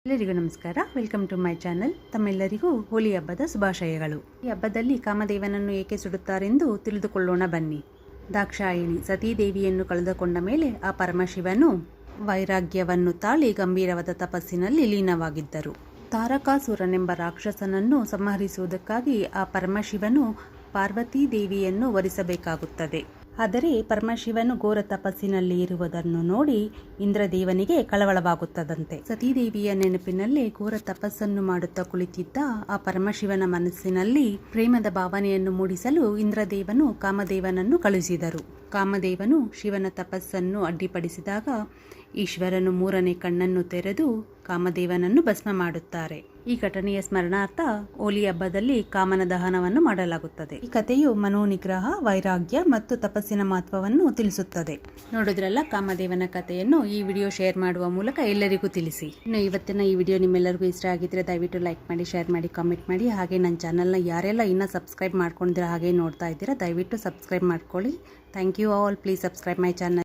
ಎಲ್ಲರಿಗೂ ನಮಸ್ಕಾರ. Welcome to my channel. ತಮ್ಮೆಲ್ಲರಿಗೂ ಹೋಲಿ ಹಬ್ಬದ ಶುಭಾಶಯಗಳು. ಈ ಹಬ್ಬದಲ್ಲಿ ಕಾಮದೇವನನ್ನು ಏಕೆ ಸುಡುತ್ತಾರೆಂದು ತಿಳಿದುಕೊಳ್ಳೋಣ ಬನ್ನಿ. ದಾಕ್ಷಾಯಿಣಿ ಸತೀದೇವಿಯನ್ನು ಕಳೆದುಕೊಂಡ ಮೇಲೆ ಆ ಪರಮಶಿವನು ವೈರಾಗ್ಯವನ್ನು ತಾಳಿ ಗಂಭೀರವಾದ ತಪಸ್ಸಿನಲ್ಲಿ ಲೀನವಾಗಿದ್ದರು. ತಾರಕಾಸುರನೆಂಬ ರಾಕ್ಷಸನನ್ನು ಸಂಹರಿಸುವುದಕ್ಕಾಗಿ ಆ ಪರಮಶಿವನು ಪಾರ್ವತೀ ದೇವಿಯನ್ನು ವರಿಸಬೇಕಾಗುತ್ತದೆ. ಆದರೆ ಪರಮಶಿವನು ಘೋರ ತಪಸ್ಸಿನಲ್ಲಿ ಇರುವುದನ್ನು ನೋಡಿ ಇಂದ್ರದೇವನಿಗೆ ಕಳವಳವಾಗುತ್ತದಂತೆ. ಸತೀದೇವಿಯ ನೆನಪಿನಲ್ಲಿ ಘೋರ ತಪಸ್ಸನ್ನು ಮಾಡುತ್ತಾ ಕುಳಿತಿದ್ದ ಆ ಪರಮಶಿವನ ಮನಸ್ಸಿನಲ್ಲಿ ಪ್ರೇಮದ ಭಾವನೆಯನ್ನು ಮೂಡಿಸಲು ಇಂದ್ರದೇವನು ಕಾಮದೇವನನ್ನು ಕಳುಹಿಸಿದರು. ಕಾಮದೇವನು ಶಿವನ ತಪಸ್ಸನ್ನು ಅಡ್ಡಿಪಡಿಸಿದಾಗ ಈಶ್ವರನು ಮೂರನೇ ಕಣ್ಣನ್ನು ತೆರೆದು ಕಾಮದೇವನನ್ನು ಭಸ್ಮ ಮಾಡುತ್ತಾರೆ. ಈ ಘಟನೆಯ ಸ್ಮರಣಾರ್ಥ ಹೋಲಿ ಹಬ್ಬದಲ್ಲಿ ಕಾಮನ ದಹನವನ್ನು ಮಾಡಲಾಗುತ್ತದೆ. ಈ ಕಥೆಯು ಮನೋನಿಗ್ರಹ, ವೈರಾಗ್ಯ ಮತ್ತು ತಪಸ್ಸಿನ ಮಹತ್ವವನ್ನು ತಿಳಿಸುತ್ತದೆ. ನೋಡಿದ್ರಲ್ಲ ಕಾಮದೇವನ ಕಥೆಯನ್ನು. ಈ ವಿಡಿಯೋ ಶೇರ್ ಮಾಡುವ ಮೂಲಕ ಎಲ್ಲರಿಗೂ ತಿಳಿಸಿ. ಇನ್ನು ಇವತ್ತಿನ ಈ ವಿಡಿಯೋ ನಿಮ್ಮೆಲ್ಲರಿಗೂ ಇಷ್ಟ ಆಗಿದ್ರೆ ದಯವಿಟ್ಟು ಲೈಕ್ ಮಾಡಿ, ಶೇರ್ ಮಾಡಿ, ಕಾಮೆಂಟ್ ಮಾಡಿ. ಹಾಗೆ ನನ್ನ ಚಾನಲ್ನ ಯಾರೆಲ್ಲ ಇನ್ನೂ ಸಬ್ಸ್ಕ್ರೈಬ್ ಮಾಡ್ಕೊಂಡಿದ್ದೀರಾ, ಹಾಗೆ ನೋಡ್ತಾ ಇದ್ದೀರಾ, ದಯವಿಟ್ಟು ಸಬ್ಸ್ಕ್ರೈಬ್ ಮಾಡ್ಕೊಳ್ಳಿ. Thank you all. Please subscribe my channel.